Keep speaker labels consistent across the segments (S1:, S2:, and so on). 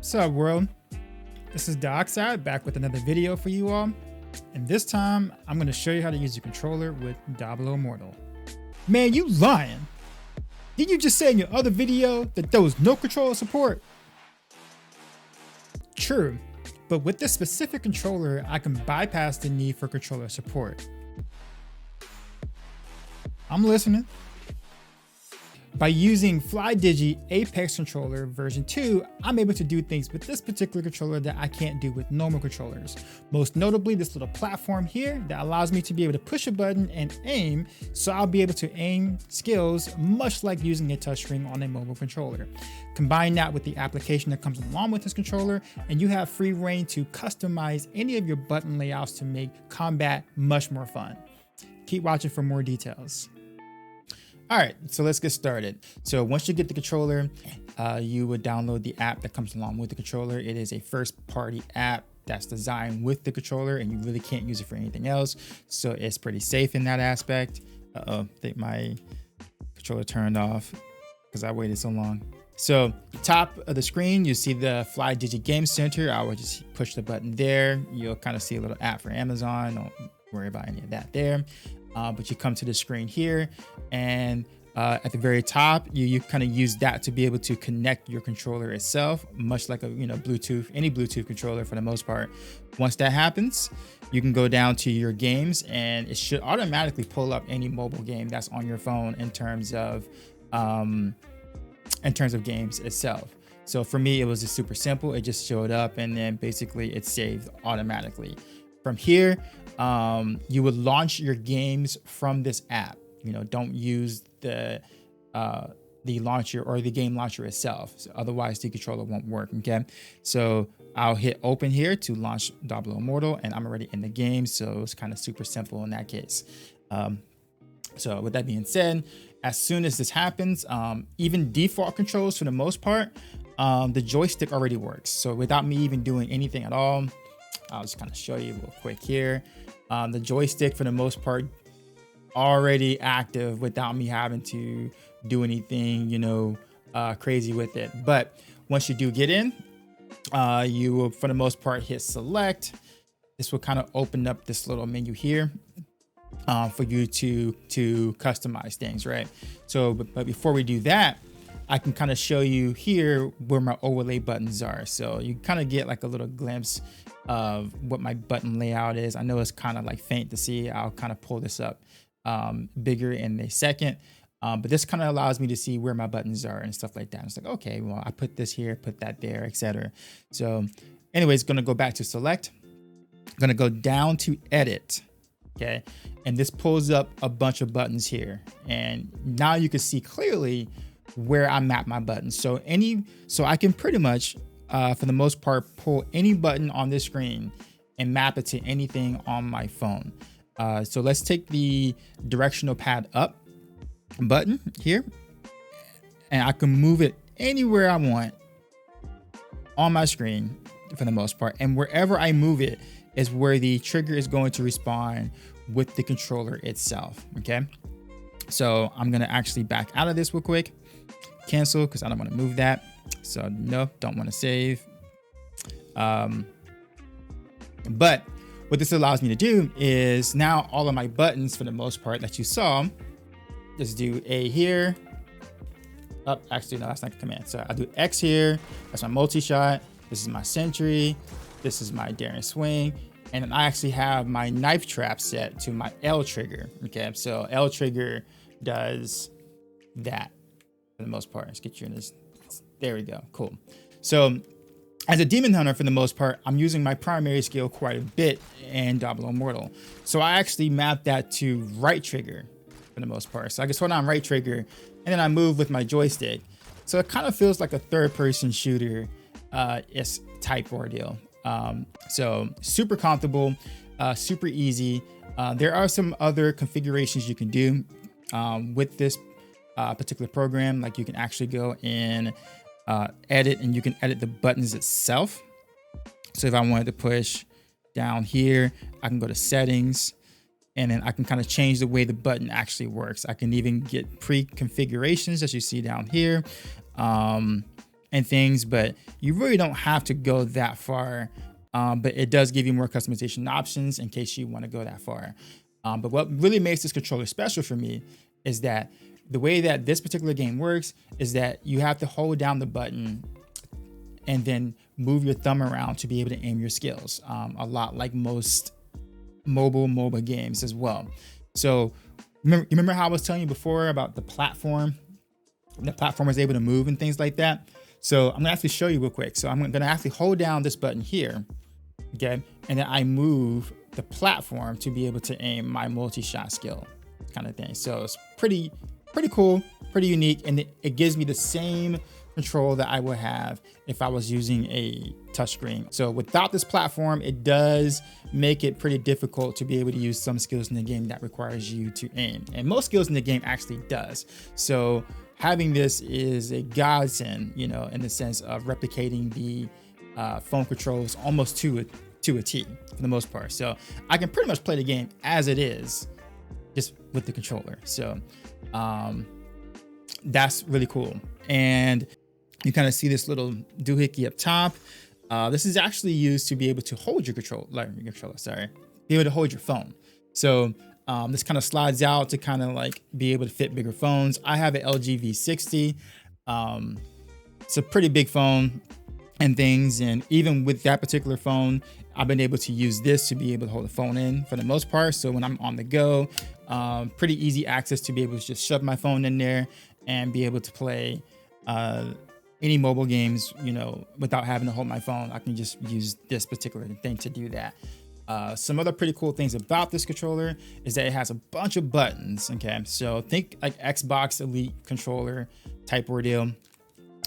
S1: What's up, world? This is DiEoxidE back with another video for you all. And this time, I'm going to show you how to use your controller with Diablo Immortal. Man, you lying. Didn't you just say in your other video that there was no controller support? True, but with this specific controller, I can bypass the need for controller support. I'm listening. By using FlyDigi Apex controller version 2, I'm able to do things with this particular controller that I can't do with normal controllers. Most notably, this little platform here that allows me to be able to push a button and aim, so I'll be able to aim skills much like using a touchscreen on a mobile controller. Combine that with the application that comes along with this controller, and you have free reign to customize any of your button layouts to make combat much more fun. Keep watching for more details. All right, so let's get started. So once you get the controller, you would download the app that comes along with the controller. It is a first-party app that's designed with the controller, and you really can't use it for anything else. So it's pretty safe in that aspect. I think my controller turned off because I waited so long. So top of the screen, you see the FlyDigi Game Center. I would just push the button there. You'll kind of see a little app for Amazon. Don't worry about any of that there. But you come to the screen here, and at the very top, you kind of use that to be able to connect your controller itself, much like a Bluetooth, any Bluetooth controller for the most part. Once that happens, you can go down to your games, and it should automatically pull up any mobile game that's on your phone in terms of games itself. So for me, it was just super simple. It just showed up, and then basically it saved automatically. From here, you would launch your games from this app. Don't use the launcher or the game launcher itself. So otherwise, the controller won't work. Okay, so I'll hit open here to launch Diablo Immortal, and I'm already in the game, so it's kind of super simple in that case. So with that being said, as soon as this happens, even default controls for the most part, the joystick already works. So without me even doing anything at all, I'll just kind of show you real quick here. The joystick for the most part already active without me having to do anything, crazy with it. But once you do get in, you will, for the most part, hit select. This will kind of open up this little menu here for you to customize things, right? So, but before we do that, I can kind of show you here where my overlay buttons are. So you kind of get like a little glimpse of what my button layout is. I know it's kind of like faint to see. I'll kind of pull this up bigger in a second. But this kind of allows me to see where my buttons are and stuff like that. It's like, okay, well, I put this here, put that there, etc. So anyways, gonna go back to select. Gonna go down to edit. Okay, and this pulls up a bunch of buttons here. And now you can see clearly where I map my buttons. So I can pretty much, for the most part, pull any button on this screen and map it to anything on my phone. So let's take the directional pad up button here, and I can move it anywhere I want on my screen for the most part. And wherever I move it is where the trigger is going to respond with the controller itself. Okay, so I'm gonna actually back out of this real quick. Cancel, because I don't want to move that. So no, don't want to save. But what this allows me to do is now all of my buttons, for the most part, that you saw, just do A here. Oh, actually, no, that's not the command. So I do X here. That's my multi-shot. This is my sentry. This is my daring swing. And then I actually have my knife trap set to my L trigger. Okay, so L trigger does that. For the most part, let's get you in this. There we go. Cool. So as a demon hunter, for the most part, I'm using my primary skill quite a bit in Diablo Immortal. So I actually mapped that to right trigger for the most part. So I just hold on right trigger, and then I move with my joystick. So it kind of feels like a third-person shooter type ordeal. So super comfortable, super easy. There are some other configurations you can do with this particular program. Like you can actually go and edit, and you can edit the buttons itself. So if I wanted to push down here, I can go to settings, and then I can kind of change the way the button actually works. I can even get pre-configurations, as you see down here. and things, but you really don't have to go that far. But it does give you more customization options in case you want to go that far. But what really makes this controller special for me is that the way that this particular game works is that you have to hold down the button and then move your thumb around to be able to aim your skills, a lot like most mobile MOBA games as well. So remember how I was telling you before about the platform? The platform is able to move and things like that. So I'm gonna actually show you real quick. So I'm gonna actually hold down this button here, okay? And then I move the platform to be able to aim my multi-shot skill kind of thing. So it's pretty cool, pretty unique, and it gives me the same control that I would have if I was using a touchscreen. So without this platform, it does make it pretty difficult to be able to use some skills in the game that requires you to aim. And most skills in the game actually does. So having this is a godsend, you know, in the sense of replicating the phone controls almost to a T for the most part. So I can pretty much play the game as it is, just with the controller. So that's really cool. And you kind of see this little doohickey up top. This is actually used to be able to hold your controller, be able to hold your phone. So this kind of slides out to kind of like be able to fit bigger phones. I have an LG V60. It's a pretty big phone and things. And even with that particular phone, I've been able to use this to be able to hold the phone in for the most part. So when I'm on the go, pretty easy access to be able to just shove my phone in there and be able to play any mobile games, you know, without having to hold my phone. I can just use this particular thing to do that. Some other pretty cool things about this controller is that it has a bunch of buttons. Okay, so think like Xbox Elite controller type ordeal,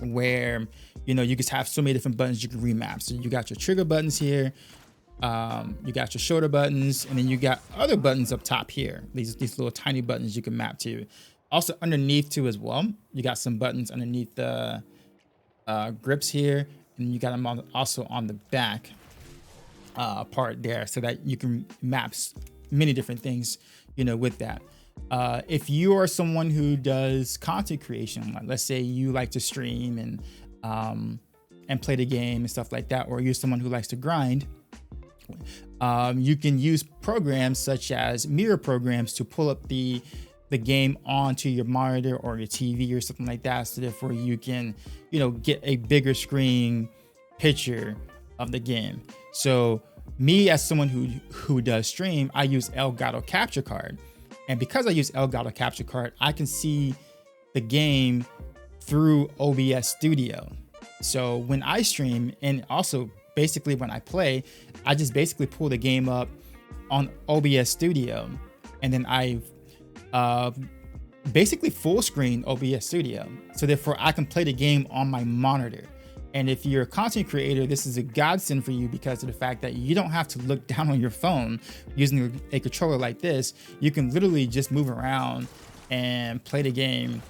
S1: where you know you just have so many different buttons you can remap. So you got your trigger buttons here, you got your shoulder buttons, and then you got other buttons up top here. These little tiny buttons you can map to. Also underneath too as well, you got some buttons underneath the grips here, and you got them also on the back part there, so that you can map many different things, you know, with that. If you are someone who does content creation, like let's say you like to stream and play the game and stuff like that, or you're someone who likes to grind, you can use programs such as mirror programs to pull up the game onto your monitor or your TV or something like that, so therefore you can, you know, get a bigger screen picture of the game. So me, as someone who does stream, I use Elgato Capture Card, and because I use Elgato Capture Card, I can see the game through OBS Studio. So when I stream, and also basically when I play, I just basically pull the game up on OBS Studio, and then I basically full screen OBS Studio, so therefore I can play the game on my monitor. And if you're a content creator, this is a godsend for you because of the fact that you don't have to look down on your phone using a controller like this. You can literally just move around and play the game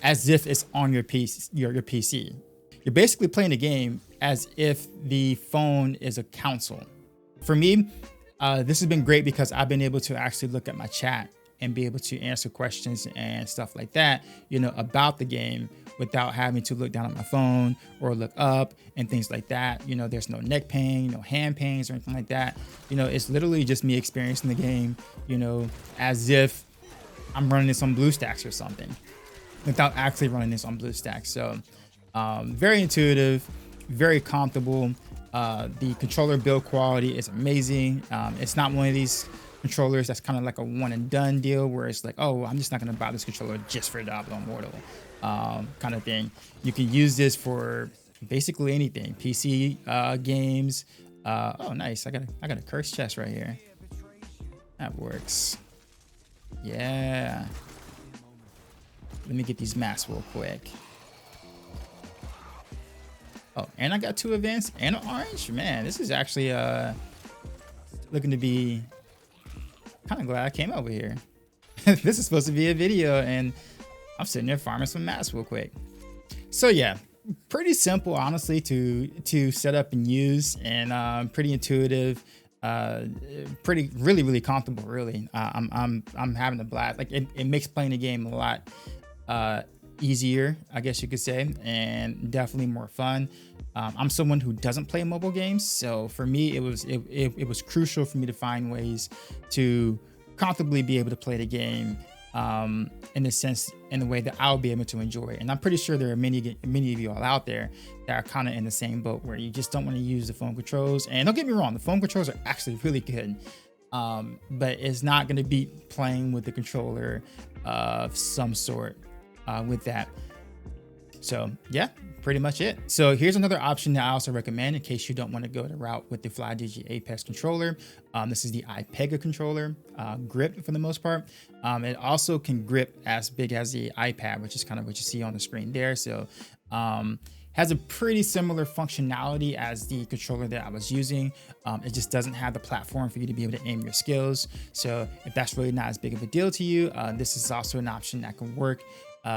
S1: as if it's on your PC. Your PC. You're basically playing the game as if the phone is a console. For me, this has been great because I've been able to actually look at my chat and be able to answer questions and stuff like that, you know, about the game without having to look down at my phone or look up and things like that. You know, there's no neck pain, no hand pains or anything like that. You know, it's literally just me experiencing the game, you know, as if I'm running this on BlueStacks or something without actually running this on BlueStacks. So very intuitive, very comfortable. The controller build quality is amazing. It's not one of these controllers that's kind of like a one and done deal where it's like, oh, I'm just not going to buy this controller just for Diablo Immortal kind of thing. You can use this for basically anything, PC games. Oh, nice. I got a curse chest right here. That works. Yeah. Let me get these masks real quick. Oh, and I got 2 events and an orange. Man, this is actually looking to be kind of glad I came over here. This is supposed to be a video and I'm sitting there farming some masks real quick. So yeah, pretty simple, honestly, to set up and use, and pretty intuitive, really comfortable, really. I'm having a blast. Like it makes playing the game a lot easier, I guess you could say, and definitely more fun. I'm someone who doesn't play mobile games, so for me, it was crucial for me to find ways to comfortably be able to play the game in the sense, in the way that I'll be able to enjoy it. And I'm pretty sure there are many of you all out there that are kind of in the same boat where you just don't want to use the phone controls. And don't get me wrong, the phone controls are actually really good, but it's not going to beat playing with the controller of some sort with that. So yeah, pretty much it. So here's another option that I also recommend in case you don't want to go the route with the FlyDigi Apex controller. This is the iPega controller grip for the most part. It also can grip as big as the iPad, which is kind of what you see on the screen there. So has a pretty similar functionality as the controller that I was using. It just doesn't have the platform for you to be able to aim your skills. So if that's really not as big of a deal to you, this is also an option that can work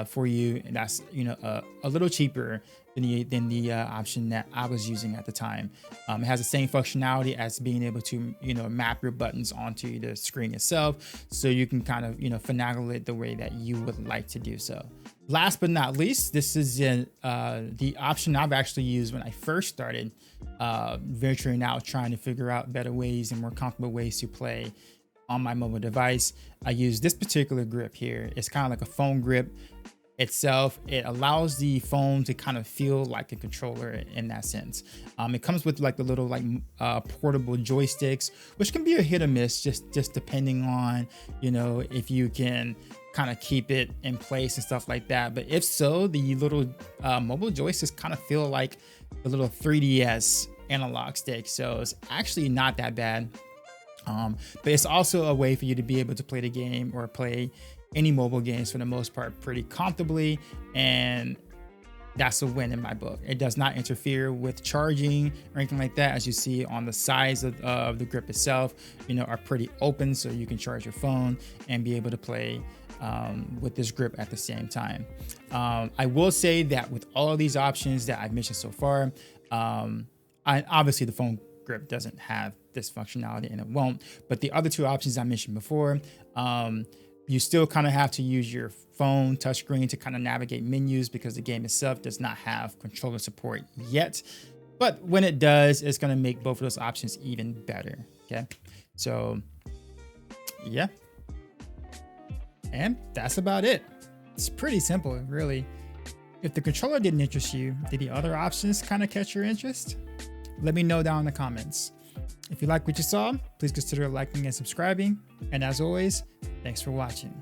S1: for you, and that's, you know, a little cheaper than the option that I was using at the time. It has the same functionality as being able to, you know, map your buttons onto the screen itself, so you can kind of, you know, finagle it the way that you would like to do so. Last but not least, this is the option I've actually used when I first started venturing out, trying to figure out better ways and more comfortable ways to play on my mobile device. I use this particular grip here. It's kind of like a phone grip itself. It allows the phone to kind of feel like a controller in that sense. It comes with like the little like portable joysticks, which can be a hit or miss, just depending on, you know, if you can kind of keep it in place and stuff like that. But if so, the little mobile joysticks kind of feel like the little 3DS analog stick. So it's actually not that bad. But it's also a way for you to be able to play the game or play any mobile games for the most part pretty comfortably, and that's a win in my book. It does not interfere with charging or anything like that. As you see on the sides of the grip itself, you know, are pretty open, so you can charge your phone and be able to play with this grip at the same time. I will say that with all of these options that I've mentioned so far, obviously the phone grip doesn't have this functionality, and it won't, but the other two options I mentioned before, you still kind of have to use your phone touchscreen to kind of navigate menus because the game itself does not have controller support yet. But when it does, it's going to make both of those options even better. Okay, so yeah, and that's about it. It's pretty simple, really. If the controller didn't interest you, did the other options kind of catch your interest? Let me know down in the comments. If you like what you saw, please consider liking and subscribing. And as always, thanks for watching.